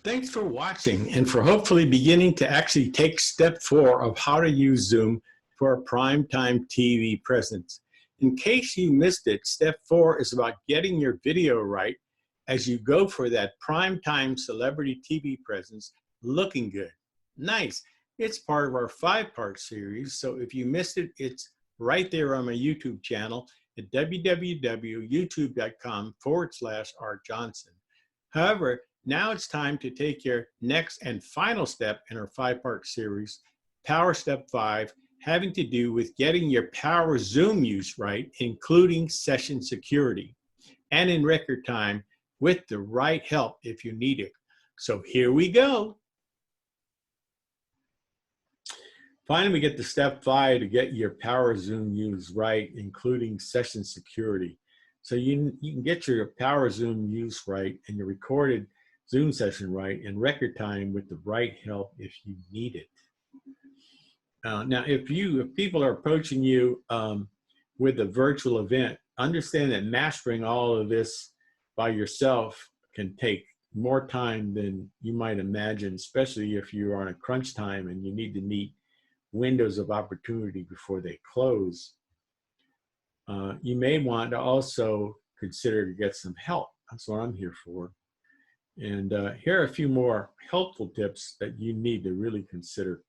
Thanks for watching and for hopefully beginning to actually take step 4 of how to use Zoom for a primetime TV presence. In case you missed it, step 4 is about getting your video right as you go for that primetime celebrity TV presence looking good. Nice. It's part of our 5-part series, so if you missed it, it's right there on my YouTube channel at www.youtube.com/rjohnson. However, now it's time to take your next and final step in our 5-part series, Power Step 5, having to do with getting your Power Zoom use right, including session security, and in record time with the right help if you need it. So here we go. Finally, we get to step 5 to get your Power Zoom use right, including session security. So you can get your Power Zoom use right and your recorded Zoom session right in record time with the right help if you need it. Now, if people are approaching you with a virtual event, understand that mastering all of this by yourself can take more time than you might imagine, especially if you're on a crunch time and you need to meet windows of opportunity before they close. You may want to also consider to get some help. That's what I'm here for. And here are a few more helpful tips that you need to really consider.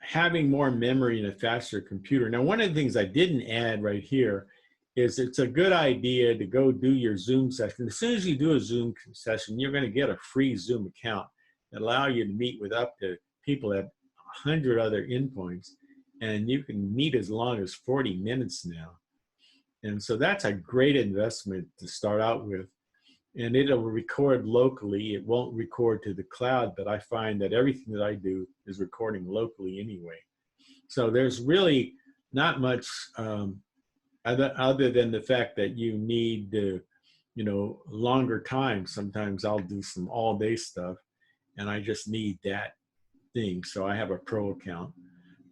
Having more memory in a faster computer. Now, one of the things I didn't add right here is it's a good idea to go do your Zoom session. As soon as you do a Zoom session, you're going to get a free Zoom account that allows you to meet with up to people at 100 other endpoints. And you can meet as long as 40 minutes now. And so that's a great investment to start out with. And it'll record locally. It won't record to the cloud, but I find that everything that I do is recording locally anyway. So there's really not much other than the fact that you need longer time. Sometimes I'll do some all-day stuff, and I just need that thing. So I have a pro account.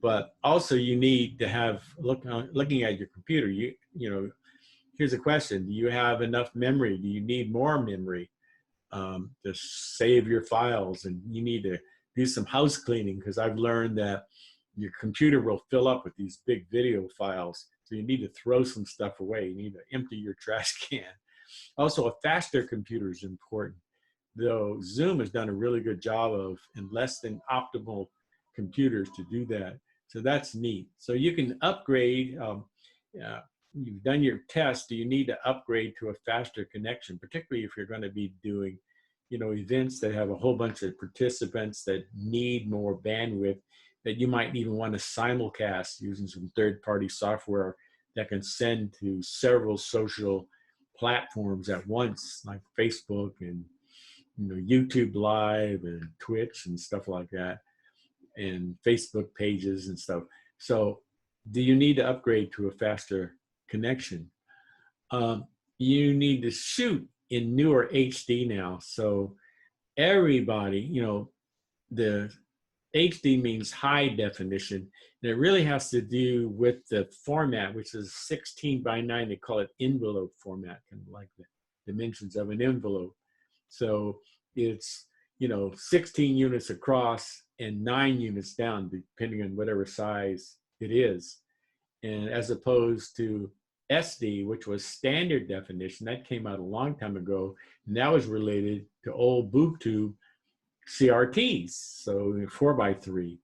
But also you need to have, looking at your computer, here's a question. Do you have enough memory? Do you need more memory to save your files? And you need to do some house cleaning, because I've learned that your computer will fill up with these big video files. So you need to throw some stuff away. You need to empty your trash can. Also, a faster computer is important. Though Zoom has done a really good job of, in less than optimal computers, to do that. So that's neat. So you can upgrade. You've done your test. Do you need to upgrade to a faster connection, particularly if you're going to be doing, events that have a whole bunch of participants that need more bandwidth, that you might even want to simulcast using some third-party software that can send to several social platforms at once, like Facebook and YouTube Live and Twitch and stuff like that, and Facebook pages and stuff. So do you need to upgrade to a faster connection? You need to shoot in newer HD now. So everybody, the HD means high definition, and it really has to do with the format, which is 16:9. They call it envelope format, kind of like the dimensions of an envelope. So it's 16 units across and 9 units down, depending on whatever size it is. And as opposed to SD, which was standard definition, that came out a long time ago, and that was related to old boob tube CRTs, so 4:3.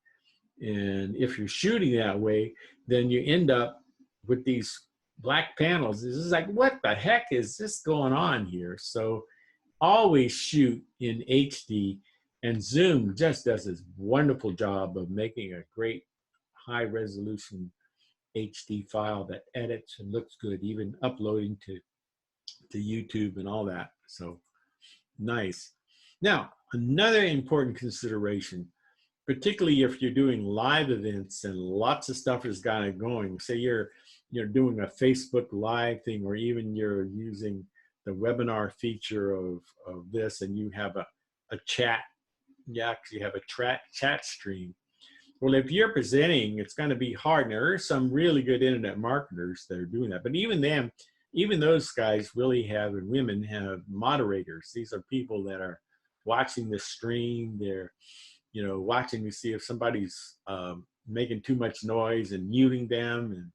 And if you're shooting that way, then you end up with these black panels. This is like, what the heck is this going on here? So always shoot in HD, and Zoom just does this wonderful job of making a great high resolution HD file that edits and looks good, even uploading to YouTube and all that. So nice. Now, another important consideration, particularly if you're doing live events and lots of stuff is kind of going, say you're doing a Facebook Live thing, or even you're using the webinar feature of this, and you have a chat, you actually have a chat stream. Well, if you're presenting, it's going to be hard. And there are some really good internet marketers that are doing that, but even them, even those guys really have, and women have, moderators. These are people that are watching the stream. They're, you know, watching to see if somebody's making too much noise and muting them,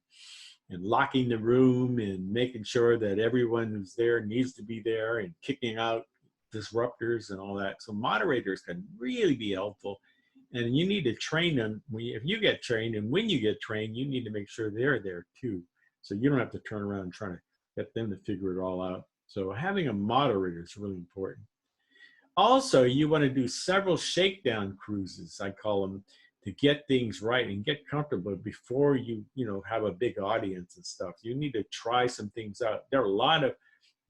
and locking the room and making sure that everyone who's there needs to be there, and kicking out disruptors and all that. So moderators can really be helpful, and you need to train them. If you get trained, and when you get trained, you need to make sure they're there too, so you don't have to turn around and try to get them to figure it all out. So having a moderator is really important. Also, you want to do several shakedown cruises, I call them, to get things right and get comfortable before you have a big audience and stuff. You need to try some things out. There are a lot of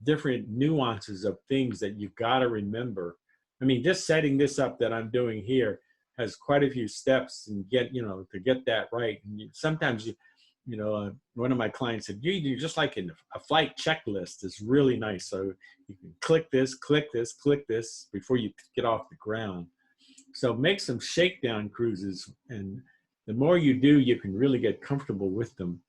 different nuances of things that you've got to remember. I mean, just setting this up that I'm doing here has quite a few steps, and to get that right. And sometimes one of my clients said, you just like in a flight checklist is really nice. So you can click this, click this, click this before you get off the ground. So make some shakedown cruises, and the more you do, you can really get comfortable with them.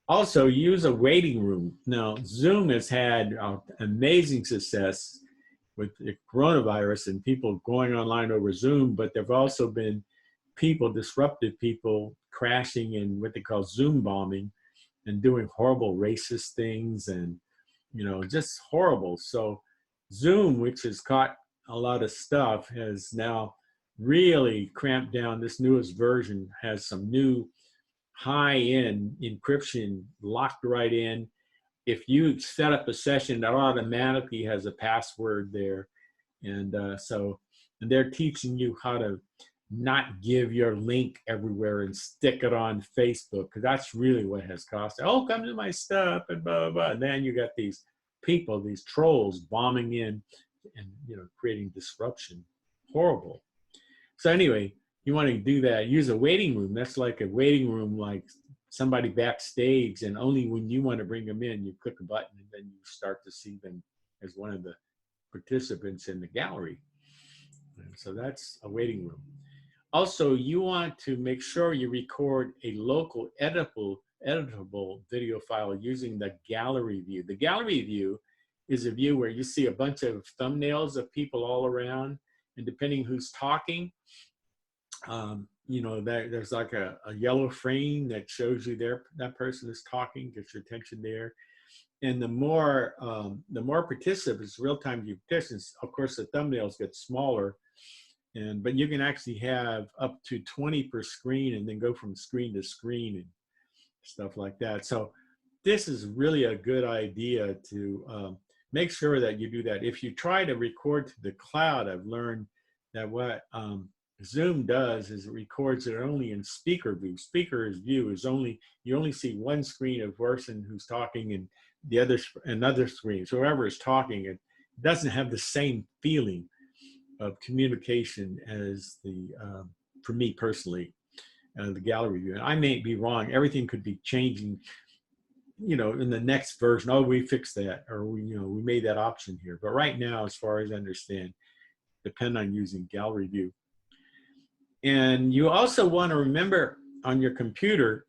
Also, use a waiting room. Now, Zoom has had amazing success with the coronavirus and people going online over Zoom, but there have also been disruptive people crashing in what they call Zoom bombing and doing horrible racist things, and just horrible. So Zoom, which has caught a lot of stuff, has now really cramped down. This newest version has some new high-end encryption locked right in. If you set up a session, that automatically has a password there. And and they're teaching you how to not give your link everywhere and stick it on Facebook, because that's really what has cost. Oh, come to my stuff and blah, blah, blah. And then you got these people, these trolls bombing in and creating disruption. Horrible. So anyway, you want to do that. Use a waiting room. That's like a waiting room, like somebody backstage, and only when you want to bring them in, you click a button and then you start to see them as one of the participants in the gallery. And so that's a waiting room. Also, you want to make sure you record a local editable video file using the gallery view. The gallery view is a view where you see a bunch of thumbnails of people all around, and depending who's talking, there's like a yellow frame that shows you that person is talking, gets your attention there. And the more participants, real-time participants, of course, the thumbnails get smaller, but you can actually have up to 20 per screen, and then go from screen to screen and stuff like that. So this is really a good idea to make sure that you do that. If you try to record to the cloud, I've learned that what Zoom does is it records it only in speaker view. Speaker's view is you only see one screen of person who's talking, and the other another screen. So whoever is talking, it doesn't have the same feeling of communication as for me personally, the gallery view. And I may be wrong. Everything could be changing, in the next version. Oh, we fixed that, or we made that option here. But right now, as far as I understand, depend on using gallery view. And you also want to remember on your computer,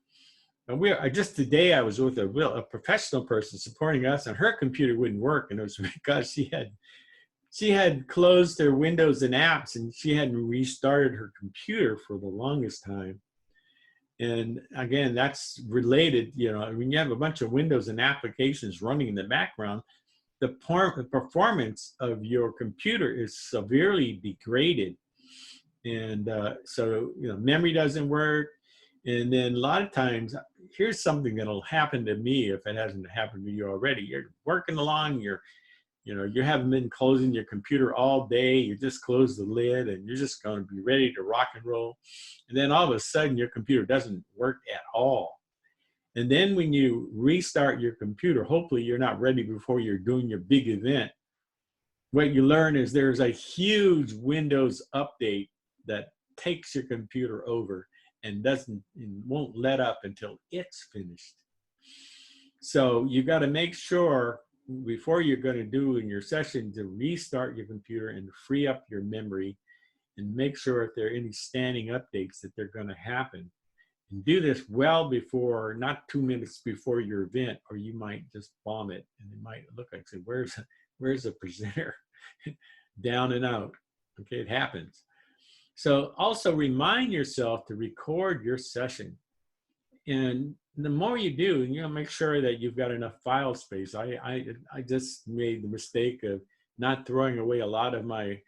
and just today I was with a professional person supporting us, and her computer wouldn't work, and it was because she had closed her windows and apps, and she hadn't restarted her computer for the longest time. And again, that's related, when you have a bunch of windows and applications running in the background, the performance of your computer is severely degraded. And so, memory doesn't work. And then a lot of times, here's something that'll happen to me if it hasn't happened to you already. You're working along, you haven't been closing your computer all day. You just close the lid and you're just going to be ready to rock and roll. And then all of a sudden your computer doesn't work at all. And then when you restart your computer, hopefully you're not ready before you're doing your big event. What you learn is there's a huge Windows update that takes your computer over and won't let up until it's finished. So you got to make sure before you're going to do in your session to restart your computer and free up your memory, and make sure if there are any standing updates that they're going to happen. And do this well before, not 2 minutes before your event, or you might just bomb it. And it might look like, say, where's the presenter? Down and out. Okay, it happens. So also remind yourself to record your session. And the more you do, you know, make sure that you've got enough file space. I just made the mistake of not throwing away a lot of my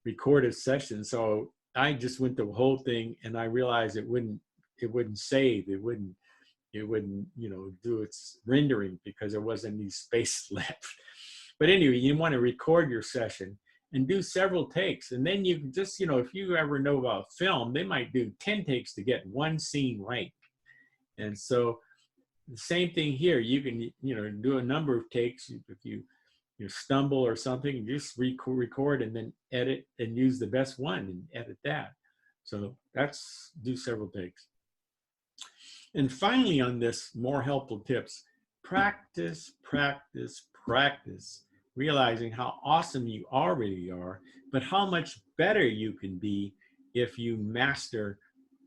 recorded sessions. So I just went the whole thing, and I realized it wouldn't save. It wouldn't, you know, do its rendering because there wasn't any space left. But anyway, you want to record your session and do several takes. And then you just, you know, if you ever know about film, they might do 10 takes to get one scene right. And so the same thing here, you can, you know, do a number of takes. If you stumble or something, you just record and then edit and use the best one and edit that. So that's, do several takes. And finally, on this, more helpful tips: practice, practice, practice, realizing how awesome you already are, but how much better you can be if you master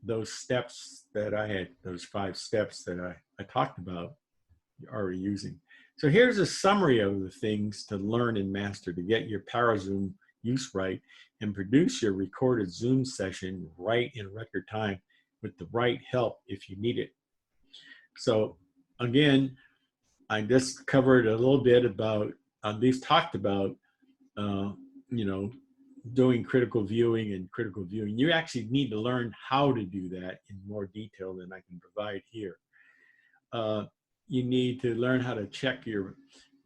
those steps that I had, those 5 steps that I talked about, you're already using. So here's a summary of the things to learn and master to get your PowerZoom use right and produce your recorded Zoom session right in record time with the right help if you need it. So again, I just covered a little bit about, at least talked about, you know, doing critical viewing and critical viewing. You actually need to learn how to do that in more detail than I can provide here. You need to learn how to check your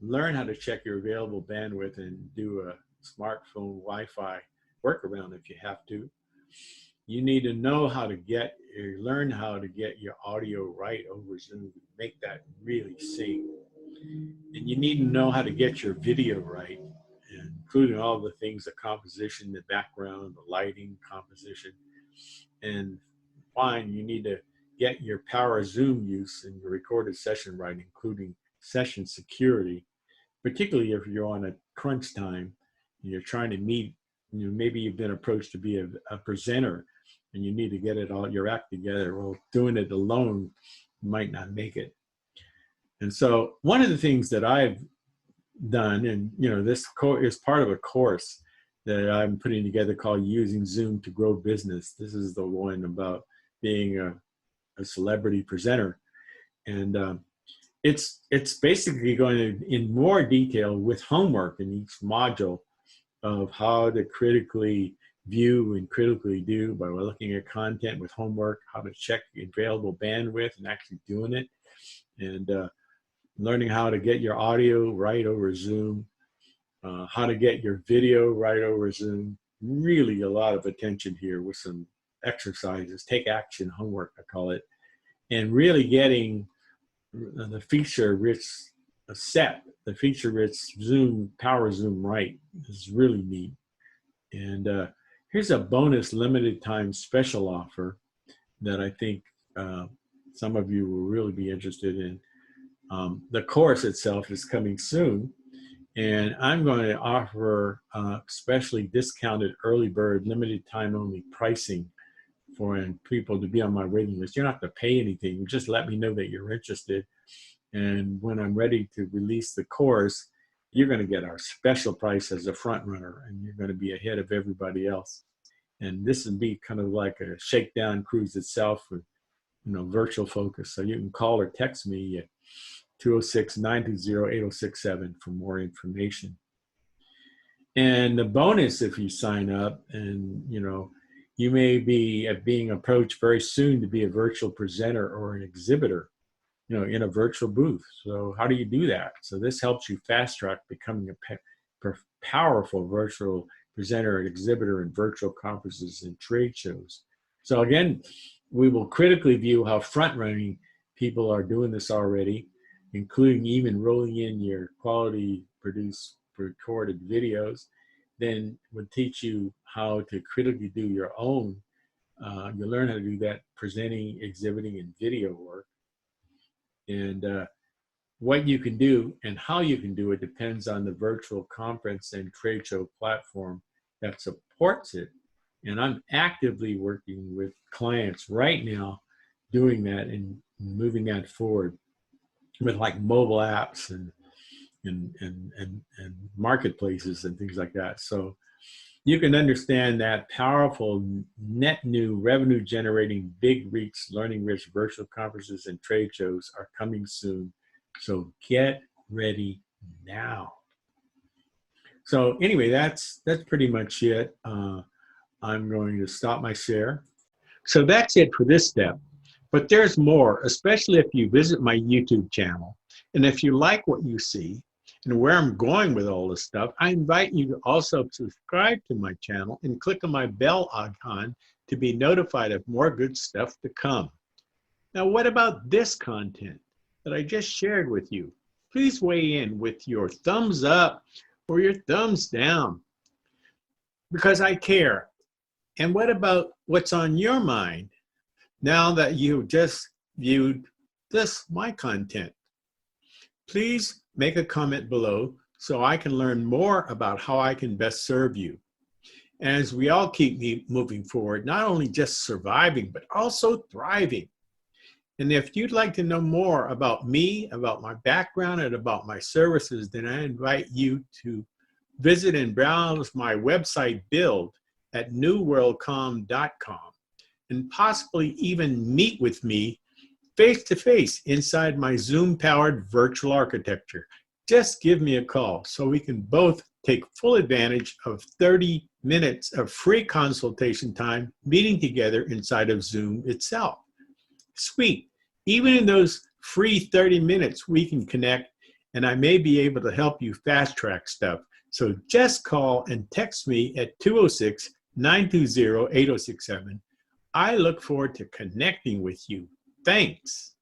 available bandwidth and do a smartphone Wi-Fi workaround if you have to. You need to know how to learn how to get your audio right over Zoom, make that really sync. And you need to know how to get your video right, including all the things, the composition, the background, the lighting, composition. And finally, you need to get your power Zoom use and your recorded session right, including session security, particularly if you're on a crunch time and you're trying to meet, you know, maybe you've been approached to be a presenter and you need to get it all, your act together. Well, doing it alone might not make it. And so one of the things that I've done, and you know, this is part of a course that I'm putting together called Using Zoom to Grow Business. This is the one about being a celebrity presenter. And it's basically going to, in more detail with homework in each module, of how to critically view and critically do by looking at content with homework, how to check available bandwidth and actually doing it, and learning how to get your audio right over Zoom, how to get your video right over Zoom. Really a lot of attention here with some exercises, take action homework, I call it, and really getting the feature-rich the feature-rich Zoom, power Zoom right is really neat. And here's a bonus limited time special offer that I think some of you will really be interested in. The course itself is coming soon, and I'm going to offer specially discounted early bird, limited time only pricing for people to be on my waiting list. You don't have to pay anything. You just let me know that you're interested. And when I'm ready to release the course, you're going to get our special price as a front runner, and you're going to be ahead of everybody else. And this would be kind of like a shakedown cruise itself with, you know, virtual focus. So you can call or text me at 206-920-8067 for more information. And the bonus, if you sign up, and you know, you may be being approached very soon to be a virtual presenter or an exhibitor, you know, in a virtual booth. So how do you do that? So this helps you fast track becoming a powerful virtual presenter and exhibitor in virtual conferences and trade shows. So again, we will critically view how front-running people are doing this already, including even rolling in your quality produced recorded videos. Then we'll teach you how to critically do your own. You'll learn how to do that presenting, exhibiting, and video work. And what you can do and how you can do it depends on the virtual conference and trade show platform that supports it. And I'm actively working with clients right now doing that and moving that forward with like mobile apps and marketplaces and things like that. So you can understand that powerful net new revenue generating big reach, learning rich virtual conferences and trade shows are coming soon. So get ready now. So anyway, that's pretty much it. I'm going to stop my share. So that's it for this step. But there's more, especially if you visit my YouTube channel. And if you like what you see and where I'm going with all this stuff, I invite you to also subscribe to my channel and click on my bell icon to be notified of more good stuff to come. Now, what about this content that I just shared with you? Please weigh in with your thumbs up or your thumbs down, because I care. And what about what's on your mind now that you've just viewed my content? Please make a comment below so I can learn more about how I can best serve you. As we all keep moving forward, not only just surviving, but also thriving. And if you'd like to know more about me, about my background, and about my services, then I invite you to visit and browse my website build at newworldcom.com and possibly even meet with me face-to-face inside my Zoom-powered virtual architecture. Just give me a call so we can both take full advantage of 30 minutes of free consultation time meeting together inside of Zoom itself. Sweet. Even in those free 30 minutes, we can connect, and I may be able to help you fast-track stuff. So just call and text me at 206-920-8067. I look forward to connecting with you. Thanks.